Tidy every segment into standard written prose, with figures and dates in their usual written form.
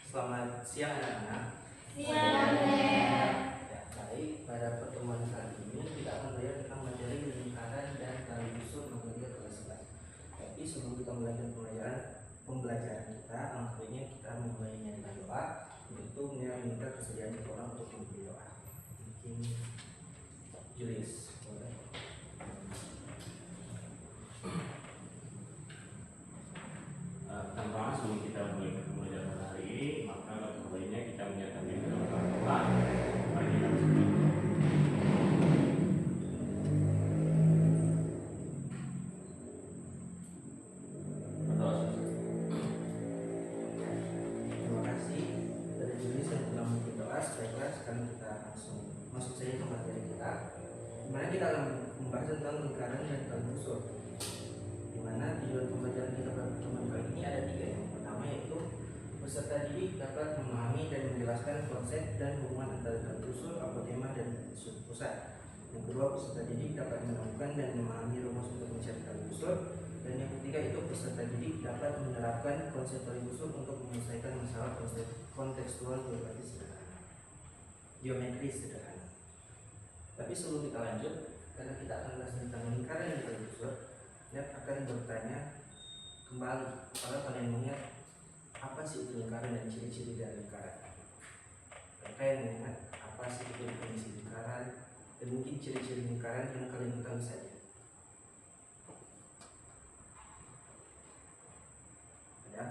Selamat siang anak-anak. Siang, ya, baik, pada pertemuan kali ini kita akan belajar tentang materi lingkaran dan tali busur materi kelas 11. Tapi sebelum kita mulai pembelajaran kita, alangkah baiknya kita memulainya dengan doa. Untuk meminta kesediaan orang untuk memberi doa. Mungkin Julius, boleh. Tanpa sebelum kita mulai pembelajaran hari ini, maka baiknya kita menyatakan diri dalam doa. Mari kita berdoa. Terima kasih dari Julius yang telah memberi doa. Baiklah, sekarang kita langsung masuk saja ke materi kita. Dimana kita akan membahas tentang lingkaran dan tali busur. Dimana tujuan pembelajaran kita pada pertemuan kali ini ada 3. Yang pertama yaitu peserta didik dapat memahami dan menjelaskan konsep dan hubungan antara tali busur, apotema, dan sudut pusat. Yang kedua, peserta didik dapat menemukan dan memahami rumus untuk mencari tali busur. Dan yang ketiga itu peserta didik dapat menerapkan konsep tali busur untuk menyelesaikan masalah kontekstual geometris sederhana. Tapi sebelum kita lanjut, karena kita akan bahas tentang lingkaran dan tali busur, saya akan bertanya kembali kepada kalian mengingat apa sih itu lingkaran dan ciri-ciri dari lingkaran. Mereka yang mengingat apa sih itu definisi lingkaran dan mungkin ciri-ciri lingkaran yang kalian ketahui saja. Ada?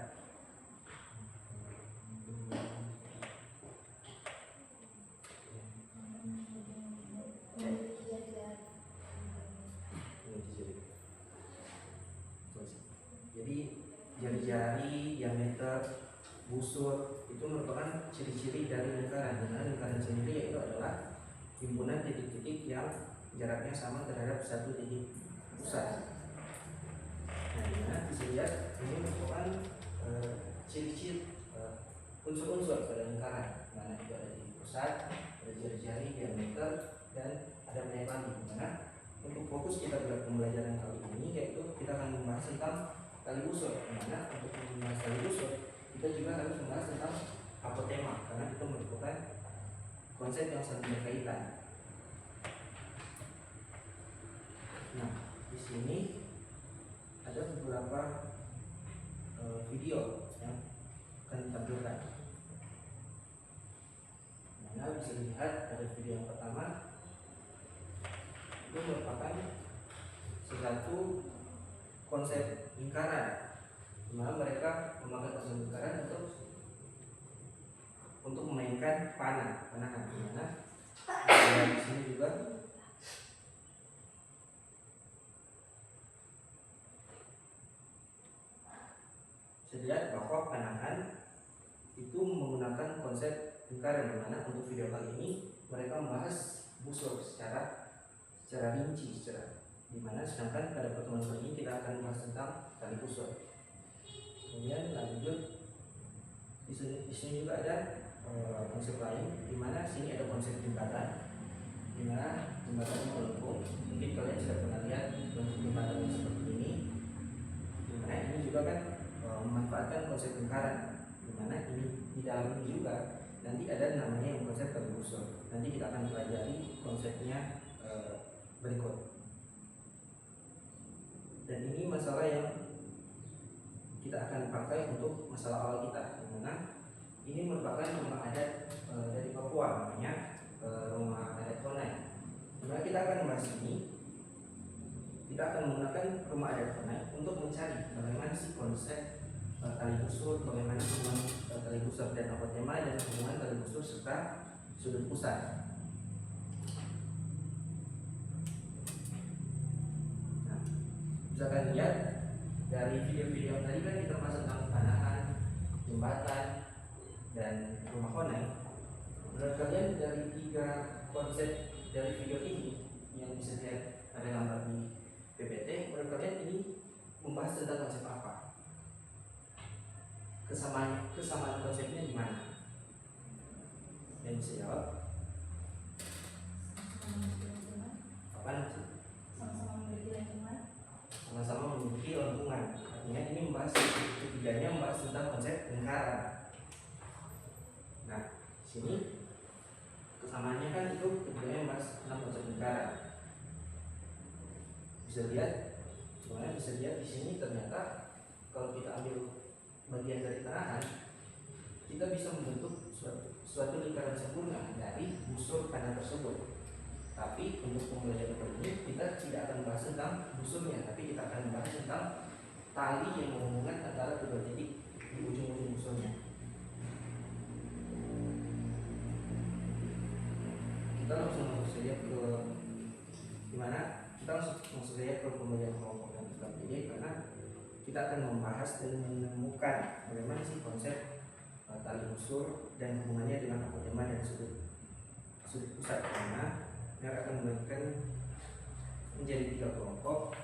Jadi jari-jari, diameter, busur itu merupakan ciri-ciri dari lingkaran. Karena lingkaran sendiri yaitu adalah himpunan titik-titik yang jaraknya sama terhadap satu titik pusat. Nah, bisa lihat ini merupakan ciri-ciri unsur-unsur pada lingkaran. Mana itu ada titik pusat, ada jari-jari, diameter, dan ada banyak lagi. Dimana untuk fokus kita pada pembelajaran kali ini yaitu kita akan membahas tentang tali busur. Dimana untuk membahas tali busur kita juga harus membahas tentang apotema karena itu merupakan konsep yang saling berkaitan. Nah, di sini ada beberapa video yang akan ditampilkan. Nah, bisa dilihat pada video yang pertama itu merupakan sesuatu konsep lingkaran, di mana mereka memakai konsep lingkaran untuk memainkan panahan. Di mana di sini juga bisa dilihat bahwa panahan itu menggunakan konsep lingkaran, di mana untuk video kali ini mereka membahas busur secara rinci, dimana sedangkan pada pertemuan kali ini kita akan membahas tentang tali busur. Kemudian lanjut di sini juga ada konsep lain, dimana sini ada konsep jembatan, dimana jembatan melengkung. Mungkin kalian sudah pernah lihat bentuk jembatan seperti ini, dimana ini juga kan memanfaatkan konsep lingkaran, dimana ini di dalam ini juga nanti ada namanya yang konsep tali busur. Nanti kita akan pelajari konsepnya berikut. Dan ini masalah yang kita akan pakai untuk masalah awal kita, dimana ini merupakan rumah adat dari Papua, namanya rumah adat Tonai. Dimana kita akan membahas ini, kita akan menggunakan rumah adat Tonai untuk mencari bagaimana sih konsep tali busur, bagaimana hubungan tali busur dan apotema, dan hubungan tali busur serta sudut pusat. Bisa kalian lihat dari video-video yang tadi kan kita bahas tentang panahan, jembatan, dan rumah konai. Menurut kalian dari 3 konsep dari video ini yang bisa dilihat ada gambar di PPT, menurut kalian ini membahas tentang konsep apa? Kesamaan konsepnya di mana? Yang bisa jawab? Apaan sih? Sama-sama memiliki lengkungan. Artinya ini membahas ketiganya membahas tentang konsep lingkaran. sini kesamaannya kan itu keduanya membahas tentang konsep lingkaran. Bisa lihat di sini ternyata kalau kita ambil bagian dari terahan, kita bisa membentuk suatu lingkaran sempurna dari busur panah tersebut. Tapi untuk pembelajaran kali ini kita tidak akan membahas tentang busurnya, tapi kita akan membahas tentang tali yang menghubungkan antara kedua titik di ujung-ujung busurnya. Kita langsung saja ke dimana kita langsung saja ke pembelajaran kelompok dan KPD, karena kita akan membahas dan menemukan bagaimana sih konsep tali busur dan hubungannya dengan apotema dan sudut pusat panah, yang akan membagikan menjadi 3 kelompok.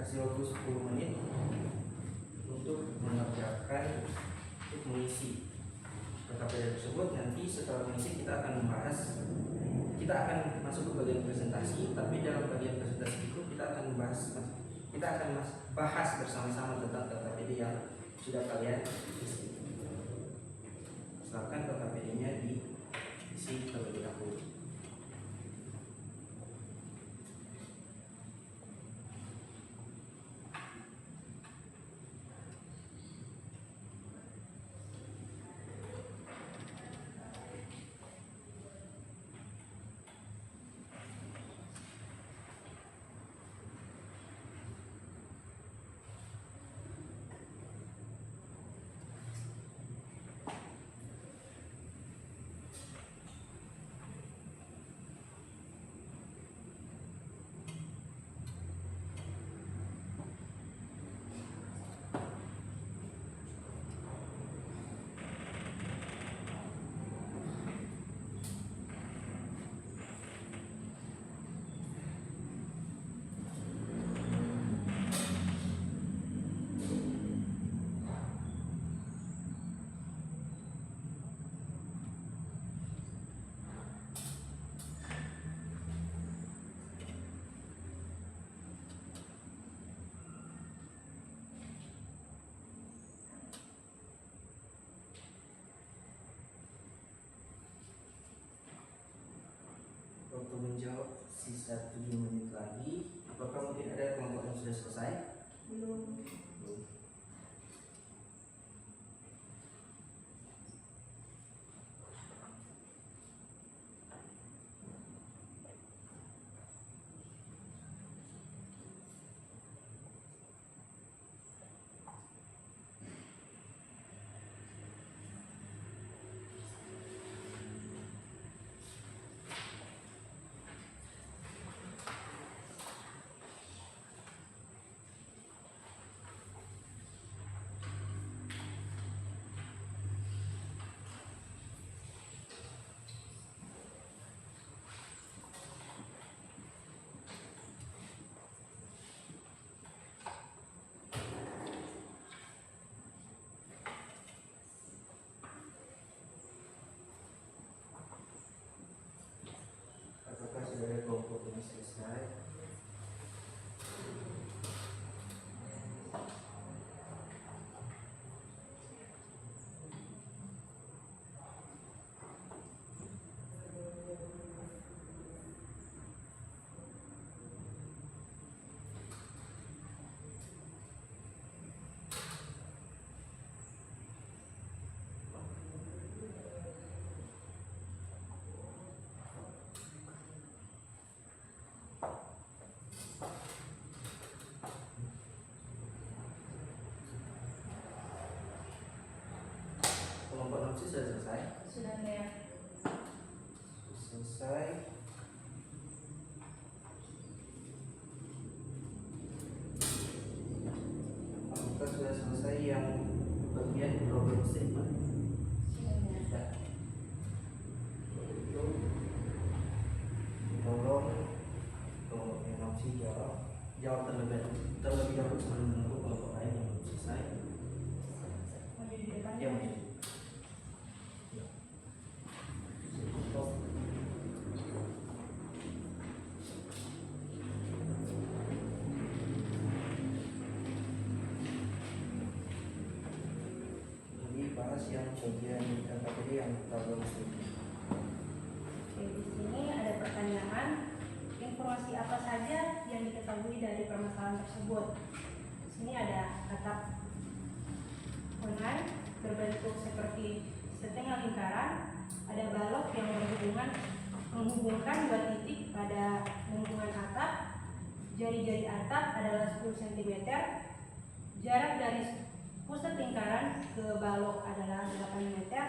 Kasih waktu 10 menit untuk mengerjakan, untuk mengisi KPD tersebut. Nanti setelah mengisi kita akan masuk ke bagian presentasi, tapi dalam bagian presentasi itu kita akan bahas bersama-sama tentang KPD yang sudah kalian isi. Silakan KPD-nya diisi terlebih dahulu. Waktu menjawab sisa 7 menit lagi. Apakah mungkin ada kelompok yang sudah selesai? Belum. Apakah sudah ada kelompok ini selesai? Kelompok nopsi sudah selesai? Sudah ya. Selesai. Apakah sudah selesai yang bagian problem statement? Sudah. Itu tolong kelompok yang nopsi jawab terlebih dahulu sebelum menunggu kelompok lain yang belum selesai. Maju di depan. Ya, maju. bahas yang bagian KPD yang belum setuju. Oke, di sini ada pertanyaan, informasi apa saja yang diketahui dari permasalahan tersebut. Di sini ada atap online berbentuk seperti setengah lingkaran, ada balok yang menghubungkan dua titik pada lengkungan atap, jari-jari atap adalah 10 cm, jarak dari pusat lingkaran ke balok adalah 8 meter,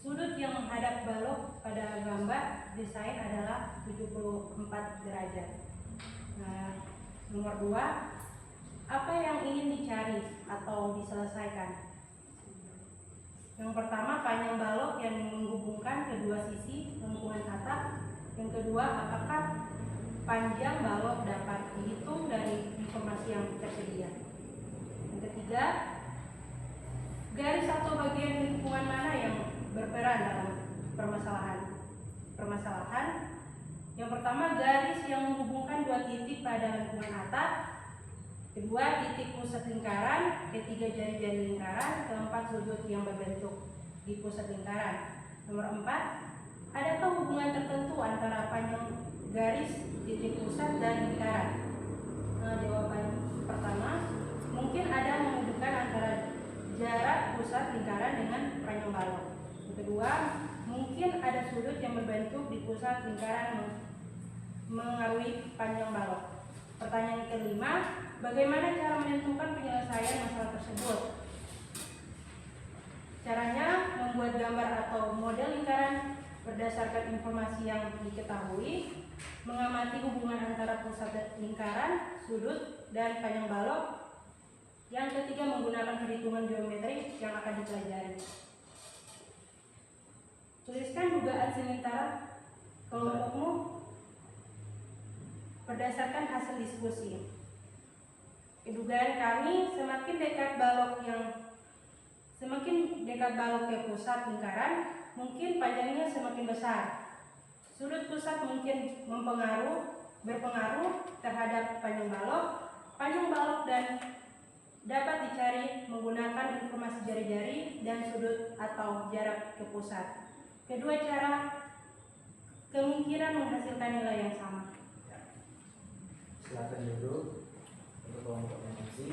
sudut yang menghadap balok pada gambar desain adalah 74 derajat. Nah, nomor 2, apa yang ingin dicari atau diselesaikan? Yang pertama, panjang balok yang menghubungkan kedua sisi lengkungan atap. Yang kedua, apakah panjang balok dapat dihitung dari informasi yang tersedia? Yang ketiga, garis atau bagian lingkungan mana yang berperan dalam permasalahan? Yang pertama, garis yang menghubungkan dua titik pada lengkungan atap. Kedua, titik pusat lingkaran. Ketiga, jari-jari lingkaran. Keempat, sudut yang berbentuk di pusat lingkaran. Nomor 4, adakah hubungan tertentu antara panjang garis, titik pusat, dan lingkaran? Nah, jawaban pertama, mungkin ada menghubungkan antara jarak pusat lingkaran dengan panjang balok. Yang kedua, mungkin ada sudut yang berbentuk di pusat lingkaran mengaruhi panjang balok. Pertanyaan kelima, bagaimana cara menentukan penyelesaian masalah tersebut? Caranya membuat gambar atau model lingkaran berdasarkan informasi yang diketahui, mengamati hubungan antara pusat lingkaran, sudut, dan panjang balok. Yang ketiga, menggunakan perhitungan geometri yang akan dipelajari. Tuliskan dugaan sementara kelompokmu berdasarkan hasil diskusi. Dugaan kami, semakin dekat balok ke pusat lingkaran, mungkin panjangnya semakin besar. Sudut pusat mungkin berpengaruh terhadap panjang balok dan dapat dicari menggunakan informasi jari-jari dan sudut atau jarak ke pusat. Kedua cara kemungkinan menghasilkan nilai yang sama. Silakan duduk untuk kelompoknya nanti.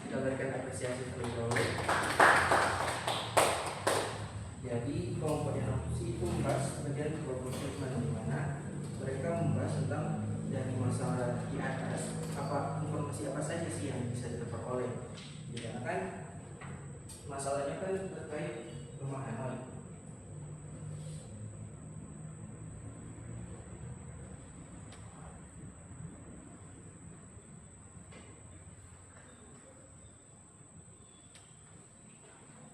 Kita berikan apresiasi terlebih dahulu. Jadi kelompoknya nanti itu membahas bagian problem statement di mana mereka membahas tentang dari masalah di atas informasi apa saja sih yang bisa diperoleh. Dikarenakan masalahnya kan terkait rumah Hanoi.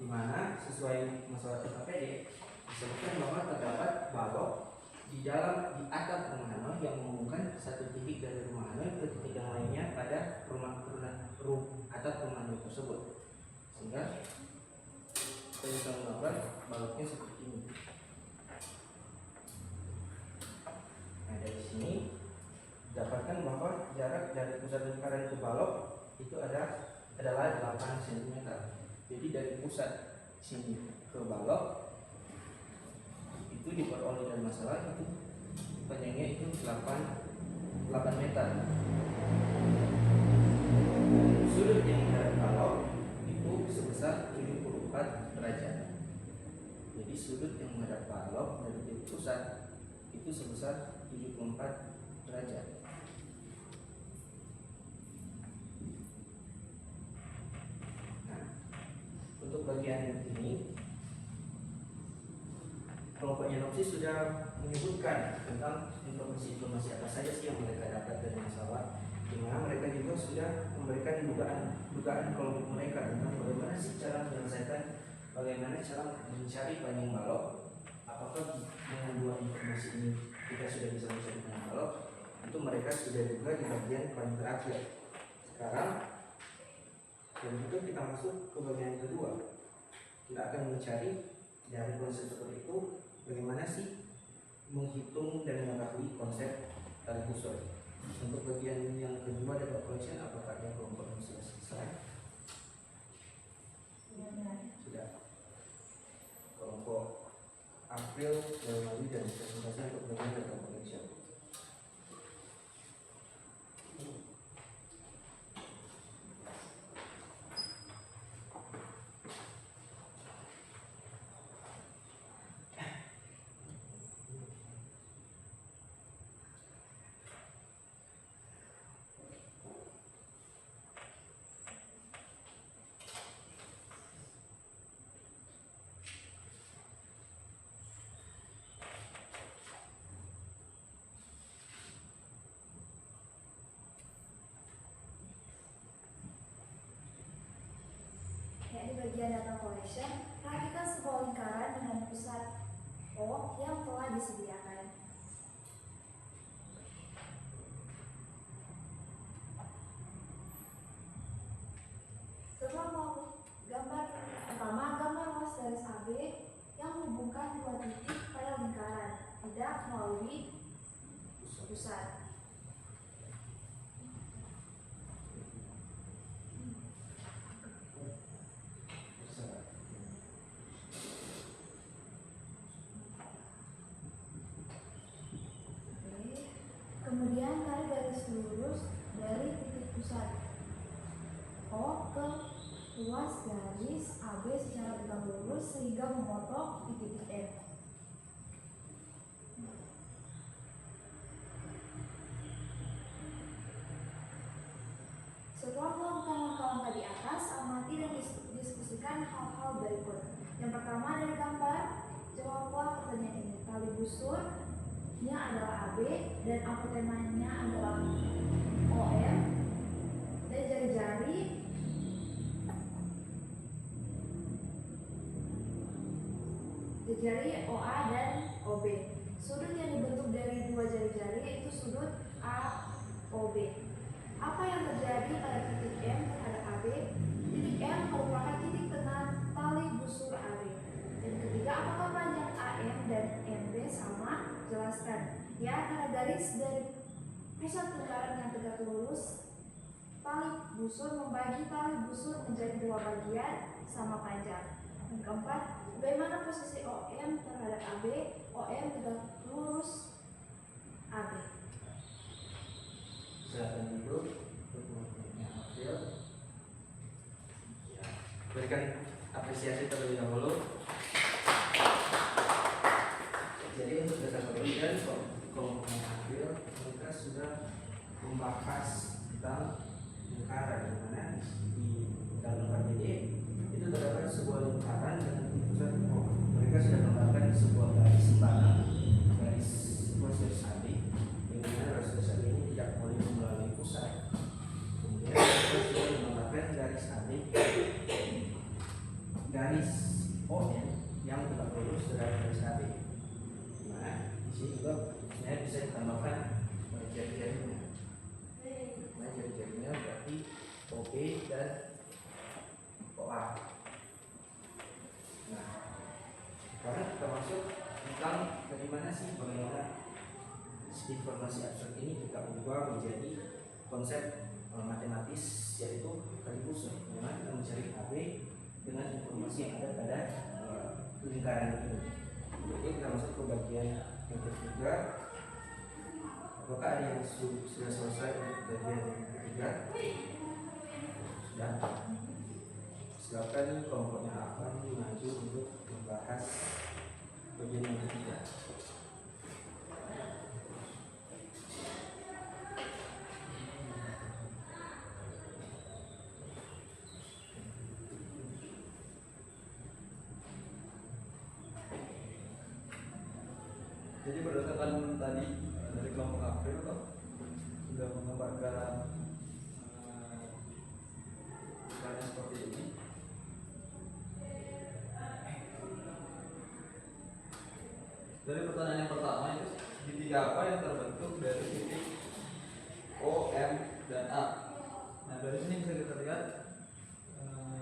Di mana sesuai masalah KPD disebutkan bahwa terdapat balok di atap rumah Hanoi yang menghubungkan satu titik dari rumah Hanoi ke titik yang lainnya pada atap rumah Hanoi tersebut, sehingga kita bisa menggambar baloknya seperti ini. Nah, dari sini dapatkan bahwa jarak dari pusat lingkaran ke balok itu adalah 8 cm. Jadi dari pusat sini ke balok itu diperoleh dari masalah itu panjangnya itu 8 meter. Sudut yang menghadap balok itu sebesar 74 derajat. Jadi sudut yang menghadap balok dari titik pusat itu sebesar 74 derajat. Untuk bagian ini kelompoknya Nopsi sudah menyebutkan tentang informasi apa saja sih yang mereka dapat dari masalah, di mana mereka juga sudah memberikan dugaan kelompok mereka tentang bagaimana sih cara menyelesaikan, bagaimana cara mencari panjang balok. Apakah dengan dua informasi ini kita sudah bisa mencari panjang balok? Itu mereka sudah juga di bagian paling terakhir. Sekarang dan juga kita masuk ke bagian kedua. Kita akan mencari dari konsep seperti itu bagaimana sih menghitung dan mengetahui konsep tali kusur. Untuk bagian yang kedua ada question, apakah yang kelompok sudah selesai? Sudah. di bagian data collection, rapikan sebuah lingkaran dengan pusat O yang telah disediakan. Setelah melakukan gambar pertama, gambar ruas garis AB yang menghubungkan dua titik pada lingkaran, tidak melalui pusat. Kemudian tarik garis lurus dari titik pusat O ke ruas garis AB secara tegak lurus sehingga memotong di titik M. Setelah melakukan langkah-langkah di atas, amati dan diskusikan hal-hal berikut. Yang pertama, dari gambar, jawablah pertanyaan ini. Tali busurnya adalah AB dan apotemanya adalah OM, dan jari-jari OA dan OB. Sudut yang dibentuk dari dua jari-jari yaitu sudut AOB. Apa yang terjadi pada titik M terhadap AB? Titik M merupakan titik tengah tali busur AB. Dan ketiga, apakah panjang AM dan MB sama? Jelaskan. Ya, karena garis dari pusat lingkaran yang tegak lurus, tali busur membagi tali busur menjadi dua bagian sama panjang. Yang keempat, bagaimana posisi OM terhadap AB? OM tegak lurus AB. Silakan duduk untuk mempunyai hasil. Ya, berikan apresiasi terlebih dahulu. Jadi untuk data collection, kalau mengambil, mereka sudah membahas tentang lingkaran, di mana di dalam KBD itu terdapat sebuah lingkaran dengan pusat O. Mereka sudah menggambarkan sebuah garis simpanan, garis proses AB, di mana proses AB ini tidak boleh melalui pusat. Kemudian mereka sudah menggambarkan garis AB, garis OM yang tegak lurus terhadap garis AB. Nah, di sini juga saya bisa ditambahkan jari-jarinya. Nah, jari-jarinya berarti OB dan OA. Nah, sekarang kita masuk tentang bagaimana sih bagaimana informasi abstrak ini kita ubah menjadi konsep matematis, yaitu tali busur. Bagaimana kita mencari AB dengan informasi yang ada pada lingkaran ini. Jadi kita masuk ke bagian yang ketiga. Apakah ada yang sudah selesai untuk bagian yang ketiga? Sudah. Silakan kelompoknya akan maju untuk membahas bagian yang ketiga. Jadi berdasarkan tadi dari kelompok April sudah menggambarkan caranya seperti ini. Dari pertanyaan yang pertama itu segitiga apa yang terbentuk dari titik O, M, dan A. Nah, dari sini bisa kita lihat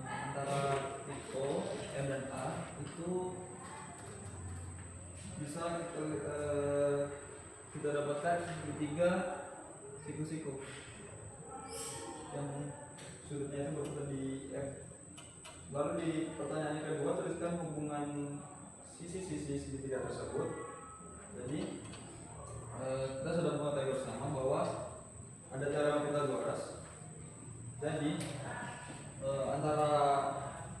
antara titik O, M, dan A itu bisa kita dapatkan segitiga siku-siku yang sudutnya itu berada di M. Lalu di pertanyaan yang kedua tuliskan hubungan sisi-sisi segitiga tersebut. Jadi kita sudah mengetahui bersama bahwa ada teorema Pythagoras. Jadi antara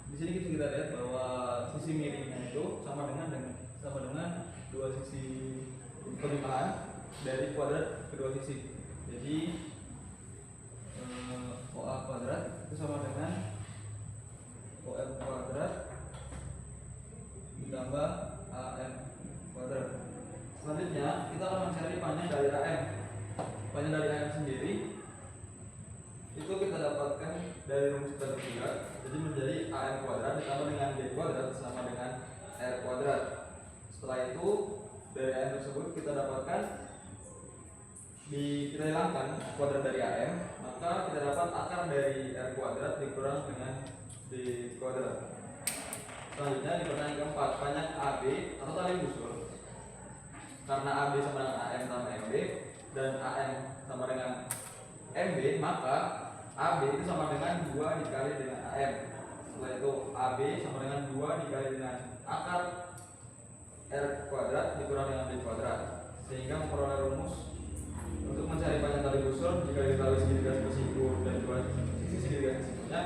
di sini kita lihat bahwa sisi miringnya itu sama dengan dua sisi perlimaan dari kuadrat kedua sisi. Jadi OA kuadrat itu sama dengan OM kuadrat ditambah AM kuadrat. Selanjutnya kita akan mencari panjang dari AM. Panjang dari AM sendiri itu kita dapatkan dari rumus ketiga, jadi menjadi AM kuadrat ditambah dengan B kuadrat sama dengan R kuadrat. Setelah itu dari AM tersebut kita dapatkan kita hilangkan kuadrat dari AM, maka kita dapat akar dari R kuadrat dikurang dengan D kuadrat. Selanjutnya di pertanyaan keempat, banyak AB atau tali busur. Karena AB sama dengan AM sama MB dan AM sama dengan MB, maka AB itu sama dengan 2 dikali dengan AM. Setelah itu AB sama dengan 2 dikali dengan akar R kuadrat dikurang dengan D kuadrat, sehingga memperoleh rumus untuk mencari panjang tali busur jika dikali segitiga sekusiku dan dua sisi segitiga sekusinya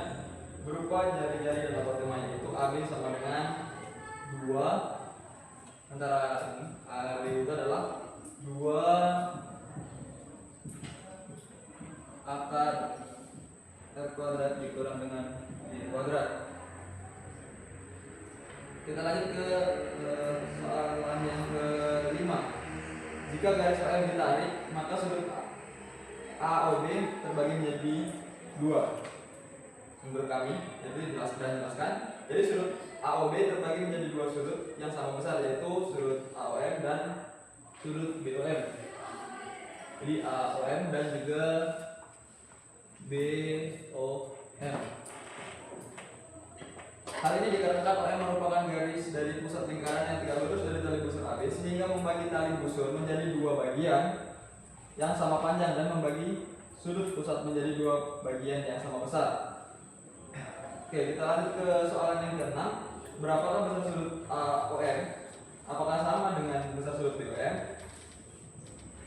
berupa jari-jari dan lapat lemahnya, yaitu AB sama dengan 2 antara ini AB itu adalah 2 akar R kuadrat dikurang dengan D kuadrat. Kita lanjut ke soalan yang kelima. Jika garis OM ditarik, maka sudut AOB terbagi menjadi 2. Menurut kami, jadi dijelaskan. Jadi sudut AOB terbagi menjadi 2 sudut yang sama besar, yaitu sudut AOM dan sudut BOM. Jadi AOM dan juga BOM. Hal ini dikarenakan OM merupakan garis dari pusat lingkaran yang tegak lurus dari tali busur AB, sehingga membagi tali busur menjadi 2 bagian yang sama panjang dan membagi sudut pusat menjadi 2 bagian yang sama besar. Oke, kita lanjut ke soalan yang ke-6. Berapakah besar sudut AOM? Apakah sama dengan besar sudut BOM?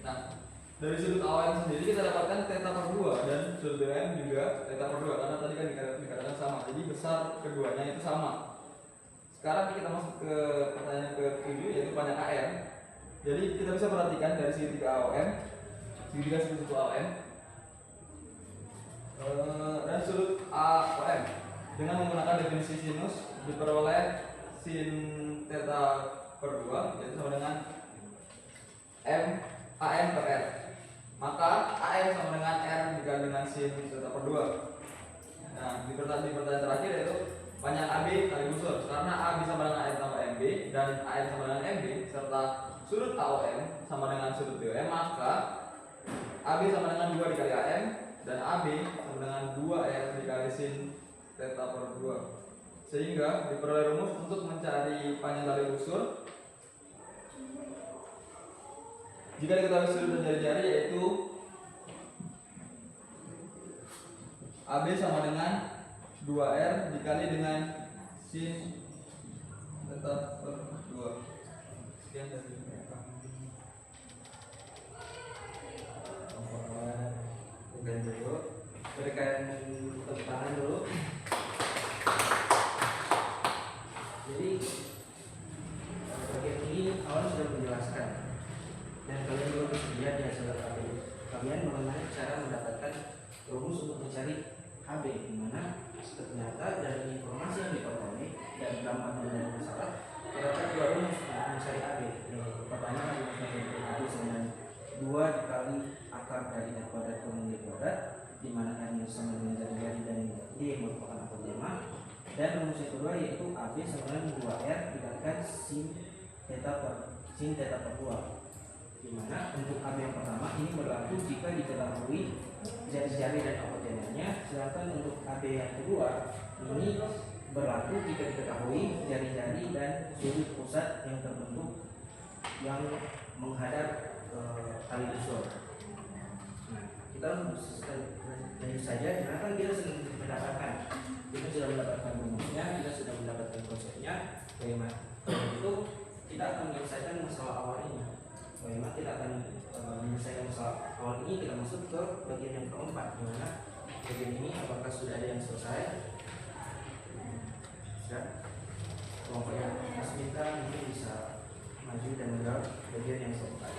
Nah, dari sudut AOM sendiri kita dapatkan theta per 2 dan sudut BOM juga theta per 2 karena tadi kan dikatakan sama. Jadi besar keduanya itu sama. Sekarang kita masuk ke pertanyaan ke-7, yaitu panjang AM. Jadi kita bisa perhatikan dari segitiga AOM, segitiga sudut AOM dan sudut AOM dengan menggunakan definisi sinus diperoleh sin theta per 2, yaitu sama dengan AM per R. Maka AM sama dengan R dikali dengan sin theta per 2. Nah, di pertanyaan terakhir yaitu panjang AB tali busur. Karena AB sama dengan AM tambah MB dan AM sama dengan MB serta sudut AOM sama dengan sudut BOM, maka AB sama dengan 2 dikali AM dan AB sama dengan 2R dikali sin theta per 2. Sehingga diperoleh rumus untuk mencari panjang tali busur jika diketahui sudut dan jari-jari, yaitu AB sama dengan 2R dikali dengan sin theta per 2. Sekian dari Bukan dulu, berikan tepuk tangan dulu. Jadi bagian ini awal sudah menjelaskan dan kalian belum lihat di hasil kalian mengenai cara mendapatkan rumus untuk mencari HB, di mana ternyata dari informasi yang diperoleh dan gampang dengan masalah terdapat 2 rumus untuk mencari HB. Pertama rumusnya yaitu HB sama 2 dikali akar dari R kuadrat kurang D kuadrat, di mana R sama dengan jari-jari dan D merupakan akar lemah. Dan rumus yang kedua yaitu AB sama dengan 2R dikalikan sin theta per 2. Di mana untuk AB yang pertama ini berlaku jika diketahui jari-jari dan apotenanya, sedangkan untuk AB yang kedua ini berlaku jika diketahui jari-jari dan sudut pusat yang terbentuk yang menghadap tali busur. Nah, kita lanjut saja karena kan kita sudah mendapatkan rumusnya, kita sudah mendapatkan konsepnya. Bagaimana itu kita akan menyelesaikan masalah awal ini. Bagaimana kita akan menyelesaikan masalah awal ini, kita masuk ke bagian yang keempat, di mana bagian ini apakah sudah ada yang selesai? Sudah. Kelompok yang Asmita mungkin bisa maju dan menjawab bagian yang keempat.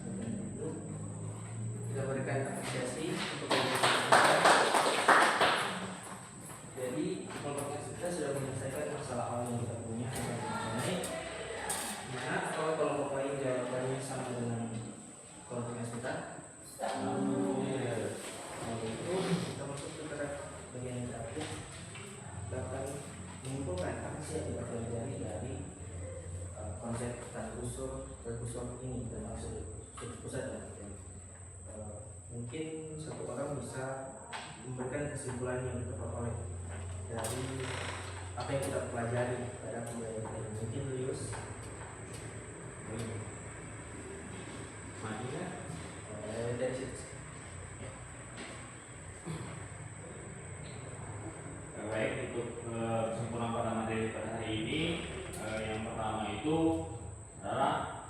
Dan itu kita berikan apresiasi untuk kelompok kita. Jadi kelompok kita sudah menyelesaikan masalah awal yang kita punya ini. Mana kalau kelompok lain jawabannya sama dengan kelompok kita? Itu kita masuk ke bagian yang terakhir. Kita akan mengumpulkan apa sih yang kita pelajari dari konsep tali busur ini tentang sudut pusat dan mungkin satu orang bisa memberikan kesimpulan yang diperoleh dari apa yang kita pelajari pada pembelajaran ini. Mungkin Lius Matinya dari situ. baik, untuk kesimpulan pada materi pada hari ini, yang pertama itu adalah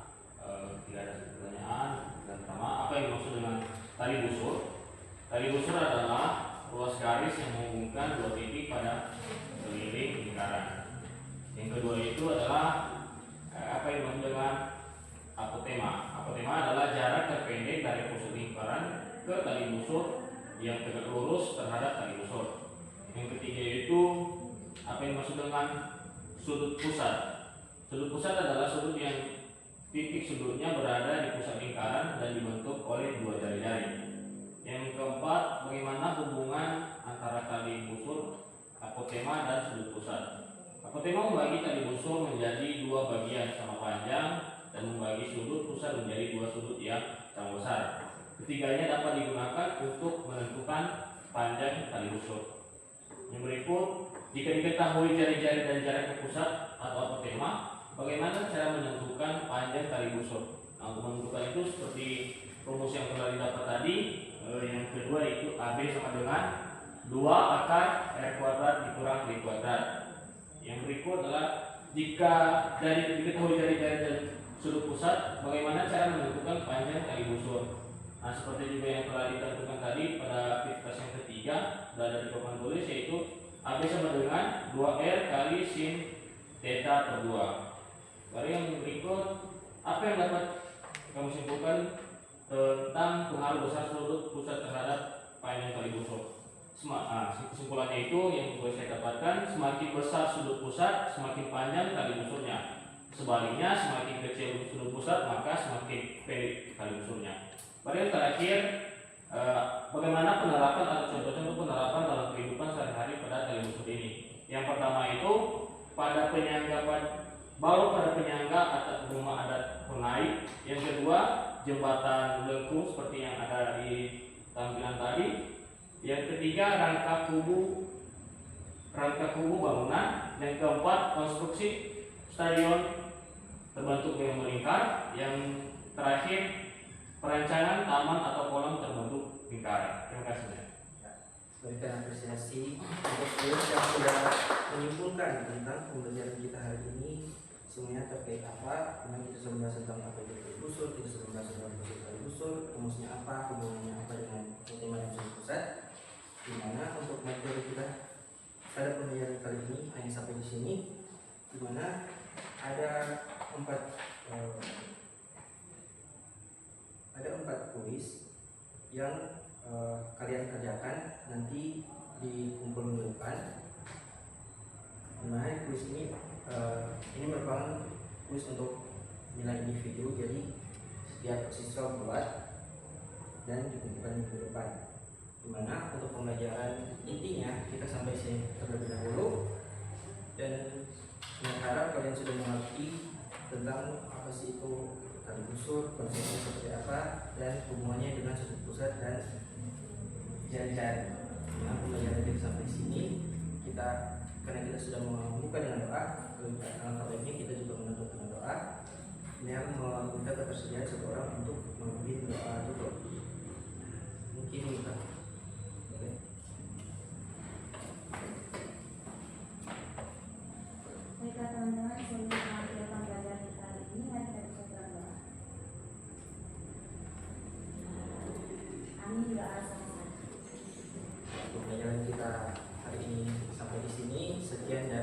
tidak ada pertanyaan. Yang pertama, apa yang dimaksud dengan tali busur? Tali busur adalah ruas garis yang menghubungkan dua titik pada keliling lingkaran. Yang kedua itu adalah apa yang dimaksud dengan apotema? Apotema adalah jarak terpendek dari pusat lingkaran ke tali busur yang tegak lurus terhadap tali busur. Yang ketiga itu apa yang dimaksud dengan sudut pusat? Sudut pusat adalah sudut yang titik sudutnya berada di pusat lingkaran dan dibentuk oleh dua jari-jari. Yang keempat, bagaimana hubungan antara tali busur, apotema dan sudut pusat? Apotema membagi tali busur menjadi dua bagian sama panjang dan membagi sudut pusat menjadi dua sudut yang sama besar. Ketiganya dapat digunakan untuk menentukan panjang tali busur. Yang berikut, jika diketahui jari-jari dan jarak ke pusat atau apotema, bagaimana cara menentukan panjang tali busur? Nah, untuk menentukan itu seperti rumus yang telah didapat tadi. Yang kedua itu AB sama dengan 2 akar R kuadrat dikurang D kuadrat. Yang berikut adalah jika diketahui jari-jari dan sudut pusat, bagaimana cara menentukan panjang tali busur? Nah, seperti juga yang telah ditentukan tadi pada aktivitas yang ketiga, berada di papan tulis, yaitu AB sama dengan 2R kali sin theta per 2. Lalu yang berikut, apa yang dapat kamu simpulkan tentang pengaruh besar sudut pusat terhadap panjang tali busur? Kesimpulannya itu yang boleh saya dapatkan, semakin besar sudut pusat, semakin panjang tali busurnya. Sebaliknya, semakin kecil sudut pusat, maka semakin pendek tali busurnya. Pada yang terakhir, bagaimana penerapan atau contoh-contoh penerapan dalam kehidupan sehari-hari pada tali busur ini? Yang pertama itu pada penyangga, baru pada penyangga atau rumah adat Honai. Yang kedua, jembatan lengkung seperti yang ada di tampilan tadi. Yang ketiga, rangka kubu bangunan. Yang keempat, konstruksi stadion terbentuk yang melingkar. Yang terakhir, perancangan taman atau kolam terbentuk lingkaran. Terima kasih. Berikan apresiasi untuk Lius yang sudah menyimpulkan tentang pembelajaran kita hari ini. Semuanya terkait apa? Memang kita sudah membahas tentang apa itu tali busur, kita sudah membahas tentang konsep tali busur, rumusnya apa, hubungannya apa dengan tema dan sudut pusat. Dimana untuk materi kita pada pembelajaran kali ini hanya sampai di sini. Dimana ada empat kuis yang kalian kerjakan nanti dikumpul minggu depan. Nah, kuis ini merupakan kuis untuk nilai individu, jadi setiap siswa buat dan dikumpulkan minggu depan. Dimana untuk pembelajaran intinya kita sampai sini terlebih dahulu, dan harap kalian sudah mengerti tentang apa sih itu tali busur, konsepnya seperti apa, dan hubungannya dengan sudut pusat dan jari-jari. Nah, pembelajaran kita sampai sini, karena kita sudah membuka dengan doa, alangkah baiknya kita juga menutup dengan doa yang meminta ketersediaan satu orang untuk memimpin doa tutup. Mungkin kita Baiklah teman-teman, sebelum mengakhiri pembelajaran kita hari ini, mari kita bisa berdoa. Amin doa sama-sama. pembelajaran kita hari ini sampai di sini. Sekian dari